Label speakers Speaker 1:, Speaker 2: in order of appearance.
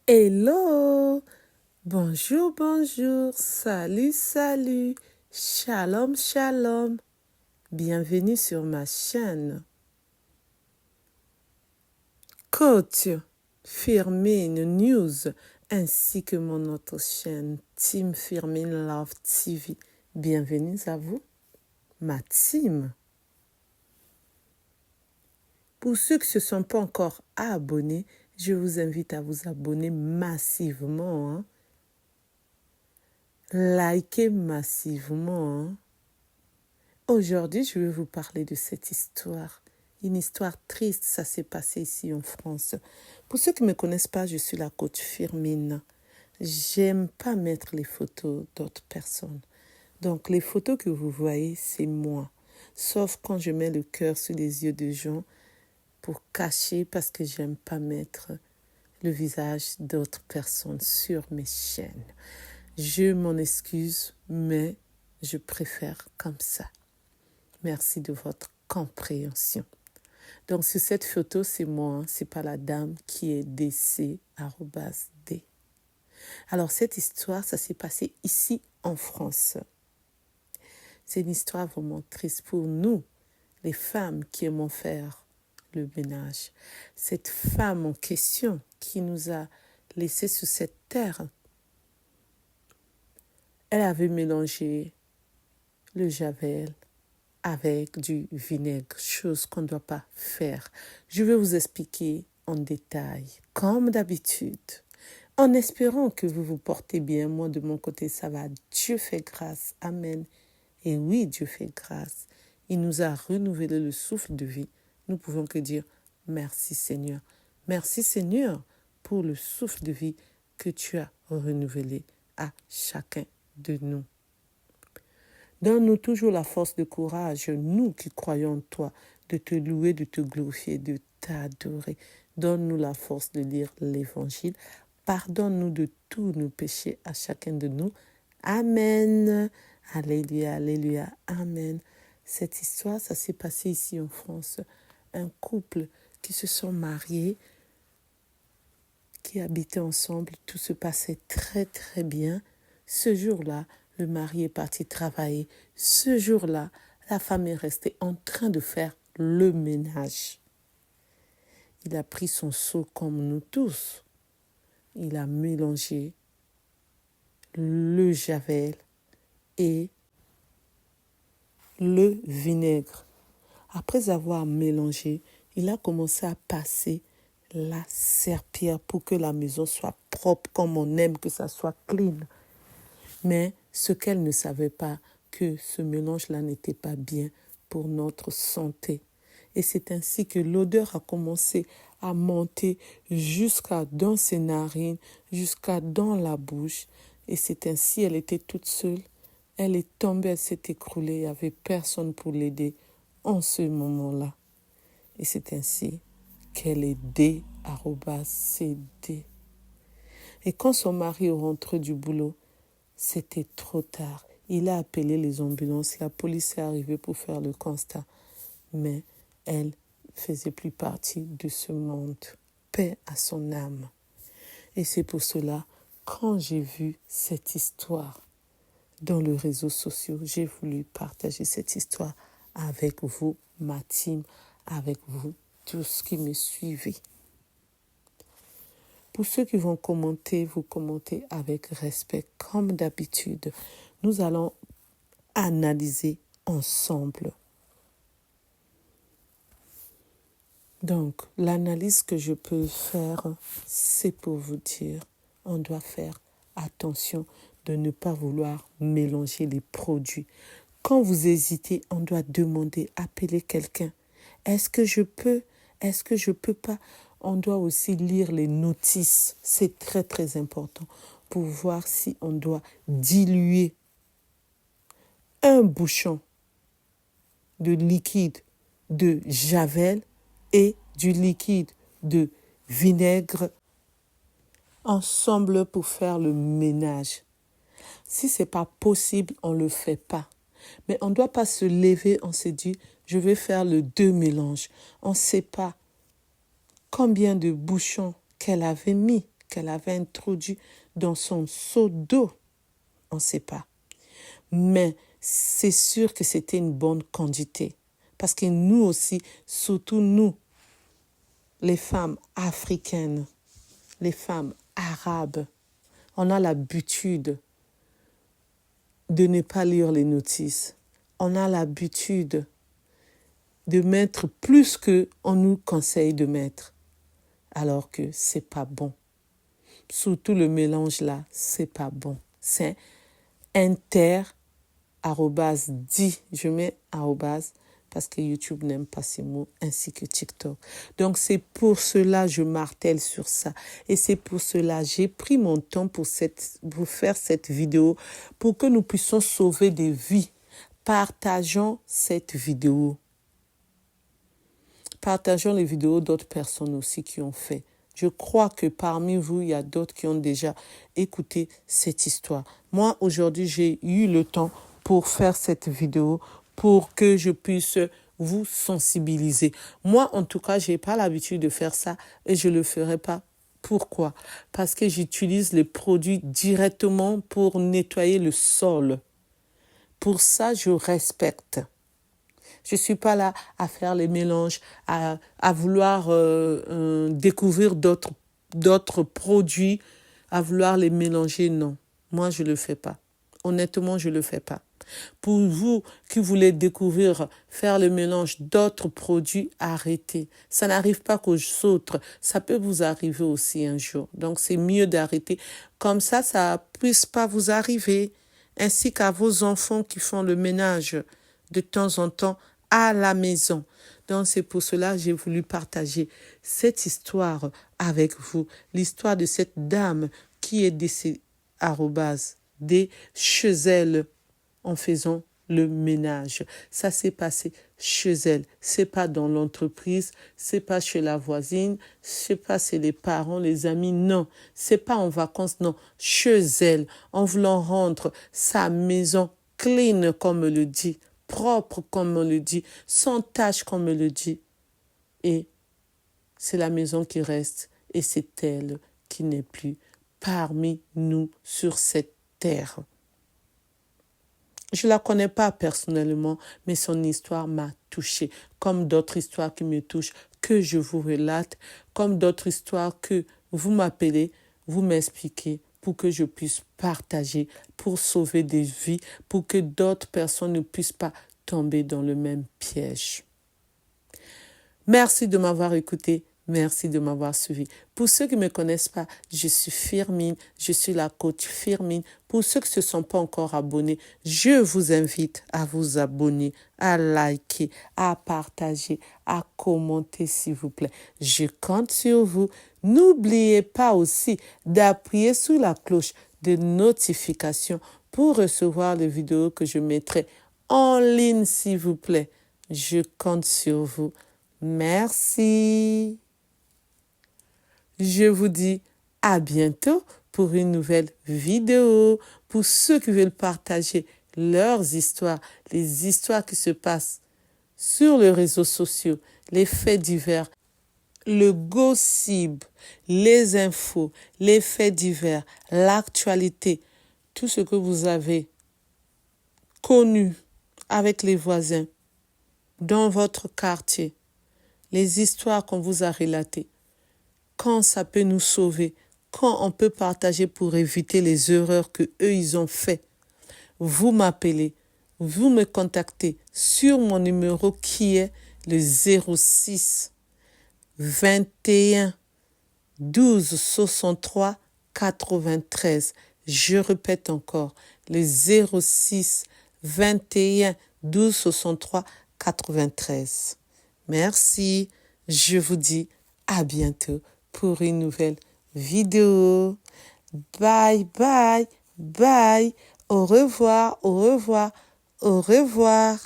Speaker 1: Hello, bonjour, bonjour, salut, salut, shalom, shalom. Bienvenue sur ma chaîne. Coach Firmin News ainsi que mon autre chaîne Team Firmin Love TV. Bienvenue à vous, ma team. Pour ceux qui ne se sont pas encore abonnés, je vous invite à vous abonner massivement. Likez massivement. Aujourd'hui, je vais vous parler de cette histoire. Une histoire triste, ça s'est passé ici en France. Pour ceux qui ne me connaissent pas, je suis la coach Firmin. J'aime pas mettre les photos d'autres personnes. Donc, les photos que vous voyez, c'est moi. Sauf quand je mets le cœur sur les yeux de gens pour cacher parce que j'aime pas mettre le visage d'autres personnes sur mes chaînes. Je m'en excuse, mais je préfère comme ça. Merci de votre compréhension. Donc, sur cette photo, c'est moi, c'est pas la dame qui est DC@D. Alors, cette histoire, ça s'est passé ici en France. C'est une histoire vraiment triste pour nous, les femmes qui aimons faire le ménage. Cette femme en question qui nous a laissés sur cette terre, elle avait mélangé le javel avec du vinaigre, chose qu'on ne doit pas faire. Je vais vous expliquer en détail, comme d'habitude, en espérant que vous vous portez bien. Moi, de mon côté, ça va. Dieu fait grâce. Amen. Et oui, Dieu fait grâce. Il nous a renouvelé le souffle de vie. Nous pouvons que dire merci Seigneur. Merci Seigneur pour le souffle de vie que tu as renouvelé à chacun de nous. Donne-nous toujours la force de courage, nous qui croyons en toi, de te louer, de te glorifier, de t'adorer. Donne-nous la force de lire l'Évangile. Pardonne-nous de tous nos péchés à chacun de nous. Amen. Alléluia, alléluia, amen. Cette histoire, ça s'est passé ici en France. Un couple qui se sont mariés, qui habitaient ensemble. Tout se passait très, très bien. Ce jour-là, le mari est parti travailler. Ce jour-là, la femme est restée en train de faire le ménage. Il a pris son seau comme nous tous. Il a mélangé le javel et le vinaigre. Après avoir mélangé, il a commencé à passer la serpillière pour que la maison soit propre comme on aime que ça soit clean. Mais ce qu'elle ne savait pas, que ce mélange-là n'était pas bien pour notre santé. Et c'est ainsi que l'odeur a commencé à monter jusqu'à dans ses narines, jusqu'à dans la bouche. Et c'est ainsi, elle était toute seule. Elle est tombée, elle s'est écroulée. Il n'y avait personne pour l'aider en ce moment-là. Et c'est ainsi qu'elle est D@CD. Et quand son mari rentre du boulot, c'était trop tard. Il a appelé les ambulances. La police est arrivée pour faire le constat. Mais elle faisait plus partie de ce monde. Paix à son âme. Et c'est pour cela, quand j'ai vu cette histoire dans les réseaux sociaux, j'ai voulu partager cette histoire avec vous, ma team, avec vous, tous qui me suivez. Pour ceux qui vont commenter, vous commentez avec respect comme d'habitude. Nous allons analyser ensemble. Donc, l'analyse que je peux faire, c'est pour vous dire, on doit faire attention de ne pas vouloir mélanger les produits. Quand vous hésitez, on doit demander, appeler quelqu'un. Est-ce que je peux? Est-ce que je peux pas? On doit aussi lire les notices. C'est très, très important pour voir si on doit diluer un bouchon de liquide de javel et du liquide de vinaigre ensemble pour faire le ménage. Si ce n'est pas possible, on ne le fait pas. Mais on ne doit pas se lever, on se dit, je vais faire le deux mélanges. On ne sait pas combien de bouchons qu'elle avait mis, qu'elle avait introduit dans son seau d'eau. On ne sait pas. Mais c'est sûr que c'était une bonne quantité. Parce que nous aussi, surtout nous, les femmes africaines, les femmes arabes, on a l'habitude de ne pas lire les notices. On a l'habitude de mettre plus qu'on nous conseille de mettre. Alors que c'est pas bon. Surtout le mélange là, c'est pas bon. C'est inter@dit, je mets arrobase parce que YouTube n'aime pas ces mots, ainsi que TikTok. Donc c'est pour cela que je martèle sur ça. Et c'est pour cela que j'ai pris mon temps pour faire cette vidéo, pour que nous puissions sauver des vies. Partageons cette vidéo. Partageons les vidéos d'autres personnes aussi qui ont fait. Je crois que parmi vous, il y a d'autres qui ont déjà écouté cette histoire. Moi, aujourd'hui, j'ai eu le temps pour faire cette vidéo pour que je puisse vous sensibiliser. Moi, en tout cas, je n'ai pas l'habitude de faire ça et je ne le ferai pas. Pourquoi? Parce que j'utilise les produits directement pour nettoyer le sol. Pour ça, je respecte. Je ne suis pas là à faire les mélanges, à vouloir découvrir d'autres produits, à vouloir les mélanger. Non, moi, je ne le fais pas. Honnêtement, je ne le fais pas. Pour vous qui voulez découvrir, faire le mélange d'autres produits, arrêtez. Ça n'arrive pas qu'aux autres. Ça peut vous arriver aussi un jour. Donc, c'est mieux d'arrêter. Comme ça ne puisse pas vous arriver. Ainsi qu'à vos enfants qui font le ménage de temps en temps à la maison. Donc, c'est pour cela que j'ai voulu partager cette histoire avec vous. L'histoire de cette dame qui est décédée, des chez elle, en faisant le ménage. Ça s'est passé chez elle. C'est pas dans l'entreprise, c'est pas chez la voisine, c'est pas chez les parents, les amis, non. C'est pas en vacances, non. Chez elle, en voulant rendre sa maison clean, comme on le dit, propre, comme on le dit, sans tache, comme on le dit. Et c'est la maison qui reste et c'est elle qui n'est plus parmi nous sur cette terre. Je ne la connais pas personnellement, mais son histoire m'a touchée, comme d'autres histoires qui me touchent, que je vous relate, comme d'autres histoires que vous m'appelez, vous m'expliquez, pour que je puisse partager, pour sauver des vies, pour que d'autres personnes ne puissent pas tomber dans le même piège. Merci de m'avoir écouté. Merci de m'avoir suivi. Pour ceux qui ne me connaissent pas, je suis Firmine, je suis la coach Firmine. Pour ceux qui ne se sont pas encore abonnés, je vous invite à vous abonner, à liker, à partager, à commenter s'il vous plaît. Je compte sur vous. N'oubliez pas aussi d'appuyer sur la cloche de notification pour recevoir les vidéos que je mettrai en ligne s'il vous plaît. Je compte sur vous. Merci. Je vous dis à bientôt pour une nouvelle vidéo. Pour ceux qui veulent partager leurs histoires, les histoires qui se passent sur les réseaux sociaux, les faits divers, le gossip, les infos, les faits divers, l'actualité, tout ce que vous avez connu avec les voisins, dans votre quartier, les histoires qu'on vous a relatées, quand ça peut nous sauver, quand on peut partager pour éviter les erreurs que eux ils ont fait. Vous m'appelez, vous me contactez sur mon numéro qui est le 06 21 12 63 93. Je répète encore, le 06 21 12 63 93. Merci, je vous dis à bientôt pour une nouvelle vidéo. Bye, bye, bye. Au revoir, au revoir, au revoir.